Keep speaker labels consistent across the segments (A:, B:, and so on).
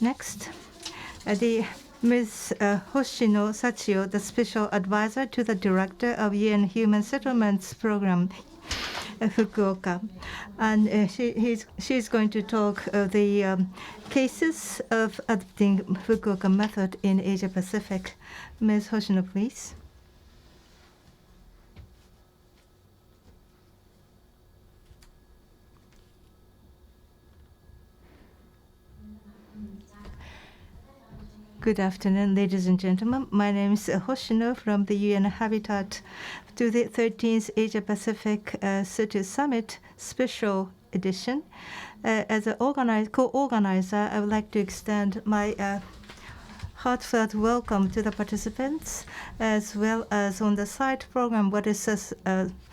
A: Next, Ms. Hoshino Sachiyo, the Special Advisor to the Director of UN Human Settlements Program, Fukuoka. And she's going to talk of the cases of adopting Fukuoka Method in Asia Pacific. Ms. Hoshino, please. Good afternoon, ladies and gentlemen. My name is Hoshino from the UN Habitat to the 13th Asia Pacific City Summit Special Edition. As an co-organizer, I would like to extend my heartfelt welcome to the participants, as well as on the side program, what is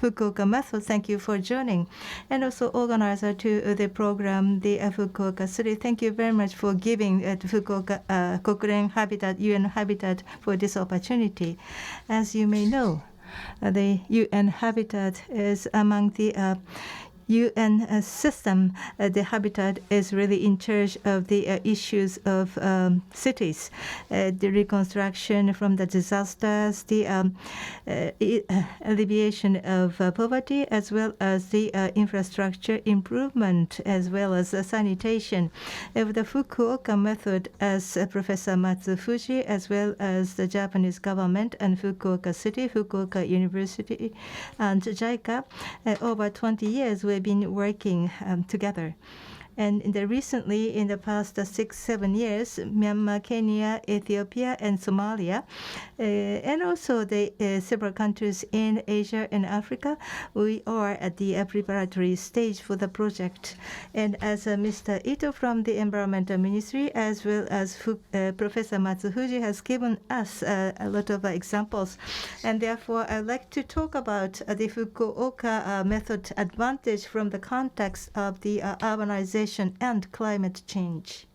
A: Fukuoka Method. Thank you for joining. And also organizer to the program, the Fukuoka City. Thank you very much for giving Fukuoka Cochrane Habitat, UN Habitat for this opportunity. As you may know, the UN Habitat is among the UN system. The Habitat is really in charge of the issues of cities, the reconstruction from the disasters, the alleviation of poverty, as well as the infrastructure improvement, as well as sanitation. Of the Fukuoka Method, as Professor Matsufuji, as well as the Japanese government and Fukuoka City, Fukuoka University, and JICA, over 20 years we've been working together. And recently, in the past 6-7 years, Myanmar, Kenya, Ethiopia, and Somalia, and also the several countries in Asia and Africa, we are at the preparatory stage for the project. And as Mr. Ito from the Environmental Ministry, as well as Professor Matsufuji has given us a lot of examples, and therefore I'd like to talk about the Fukuoka method advantage from the context of the urbanization and climate change.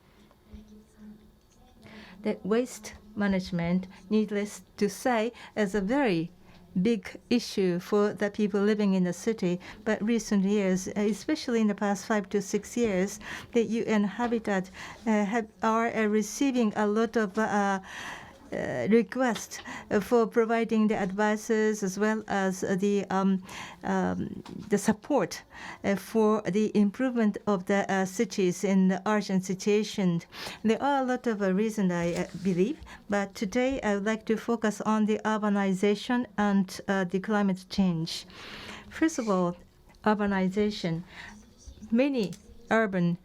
A: The waste management, needless to say, is a very big issue for the people living in the city. But recent years, especially in the past 5 to 6 years, the UN Habitat are receiving a lot of request for providing the advices, as well as the support for the improvement of the cities in the urgent situation. There are a lot of reasons, I believe, but today I would like to focus on the urbanization and the climate change. First of all, urbanization. Many urban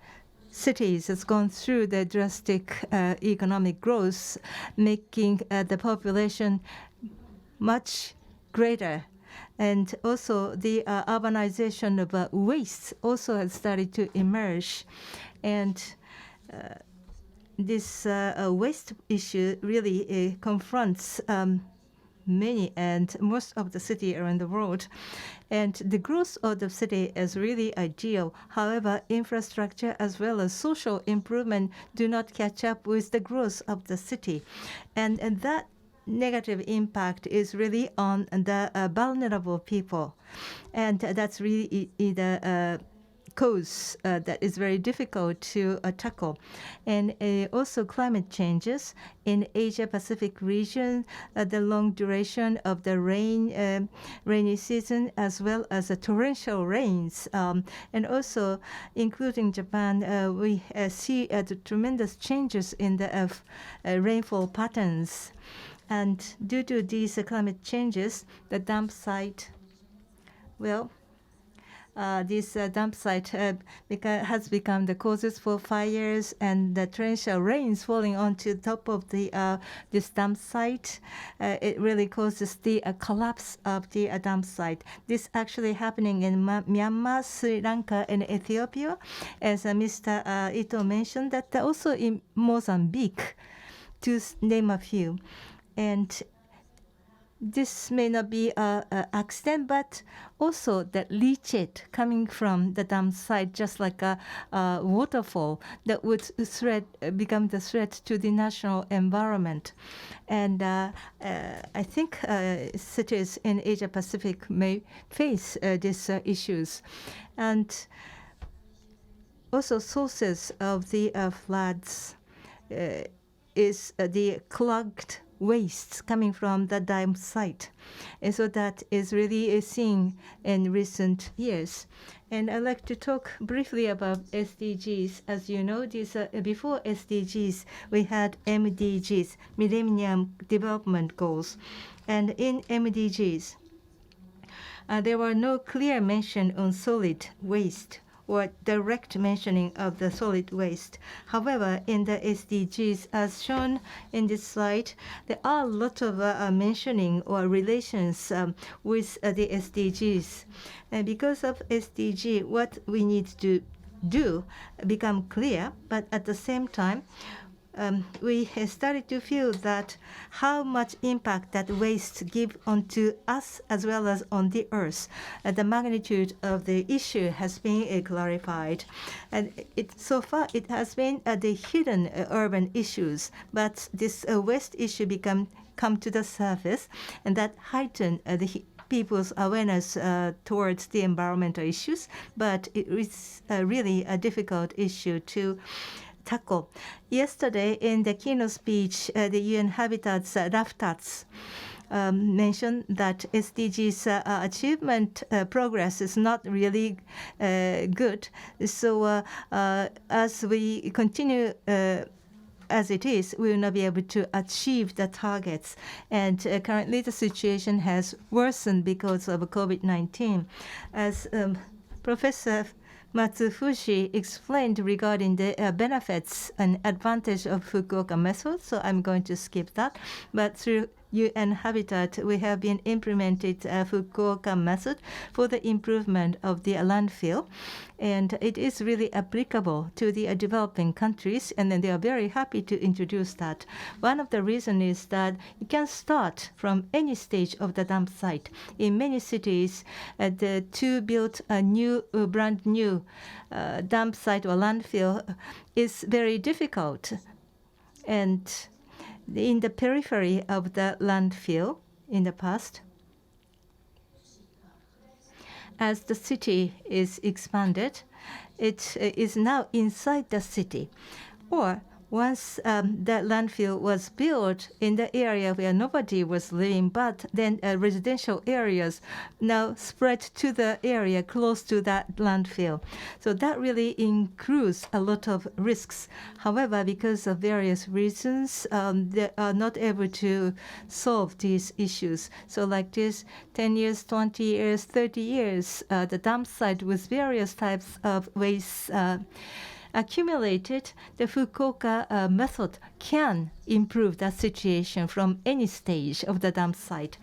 A: cities has gone through the drastic economic growth, making the population much greater. And also the urbanization of waste also has started to emerge. And this waste issue really confronts many and most of the city around the world. And the growth of the city is really ideal. However, infrastructure as well as social improvement do not catch up with the growth of the city. And that negative impact is really on the vulnerable people. And that's really the cause that is very difficult to tackle. And also climate changes in Asia Pacific region, the long duration of the rainy season, as well as the torrential rains, and also including Japan, we see the tremendous changes in the rainfall patterns. And due to these climate changes, the dump site, this dump site has become the causes for fires, and the torrential rains falling onto the top of this dump site. It really causes the collapse of the dump site. This actually happening in Myanmar, Sri Lanka, and Ethiopia, as Mr. Ito mentioned, that also in Mozambique, to name a few. And this may not be an accident, but also the leachate coming from the dump site, just like a waterfall, that would become the threat to the national environment. And I think cities in Asia Pacific may face these issues. And also sources of the floods. is the clogged wastes coming from the dump site. And so that is really seen in recent years. And I'd like to talk briefly about SDGs. As you know, these before SDGs, we had MDGs, Millennium Development Goals. And in MDGs, there were no clear mention on solid waste or direct mentioning of the solid waste. However, in the SDGs, as shown in this slide, there are a lot of mentioning or relations with the SDGs. And because of SDG, what we need to do become clear, but at the same time, we started to feel that how much impact that waste give onto us as well as on the earth. The magnitude of the issue has been clarified. And so far it has been the hidden urban issues, but this waste issue come to the surface, and that heighten the people's awareness towards the environmental issues, but it is really a difficult issue to tackle. Yesterday, in the keynote speech, the UN Habitat's Raftats mentioned that SDGs achievement progress is not really good. So as we continue as it is, we will not be able to achieve the targets. And currently, the situation has worsened because of COVID-19. As Professor Matsufuji explained regarding the benefits and advantage of Fukuoka Method, so I'm going to skip that. But through UN Habitat, we have been implemented Fukuoka Method for the improvement of the landfill. And it is really applicable to the developing countries, and then they are very happy to introduce that. One of the reasons is that you can start from any stage of the dump site. In many cities, to build a brand new dump site or landfill is very difficult. And in the periphery of the landfill in the past, as the city is expanded, it is now inside the city. Or once the landfill was built in the area where nobody was living, but then residential areas now spread to the area close to that landfill. So that really includes a lot of risks. However, because of various reasons, they are not able to solve these issues. So like this, 10 years, 20 years, 30 years, the dump site with various types of waste accumulated, the Fukuoka method can improve that situation from any stage of the dump site.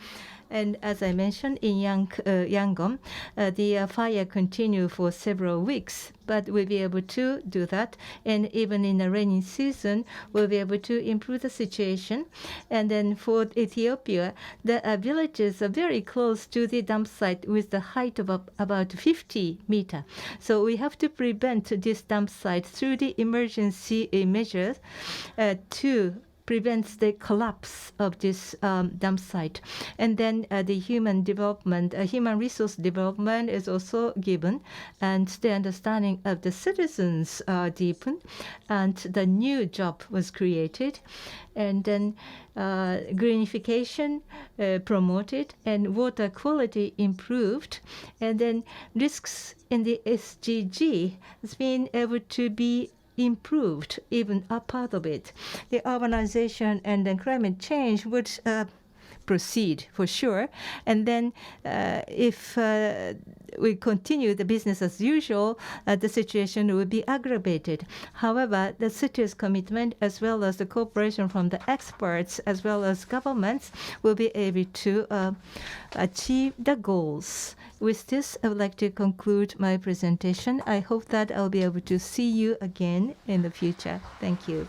A: And as I mentioned, in Yangon, the fire continued for several weeks, but we'll be able to do that. And even in the rainy season, we'll be able to improve the situation. And then for Ethiopia, the villages are very close to the dump site with the height of about 50 meters. So we have to prevent this dump site through the emergency measures to prevents the collapse of this dump site. And then the human resource development is also given, and the understanding of the citizens deepened, and the new job was created. And then greenification promoted, and water quality improved. And then risks in the SDG has been able to be improved, even a part of it. The urbanization and then climate change would proceed for sure. And then if we continue the business as usual, the situation will be aggravated. However, the city's commitment, as well as the cooperation from the experts, as well as governments, will be able to achieve the goals. With this, I would like to conclude my presentation. I hope that I'll be able to see you again in the future. Thank you.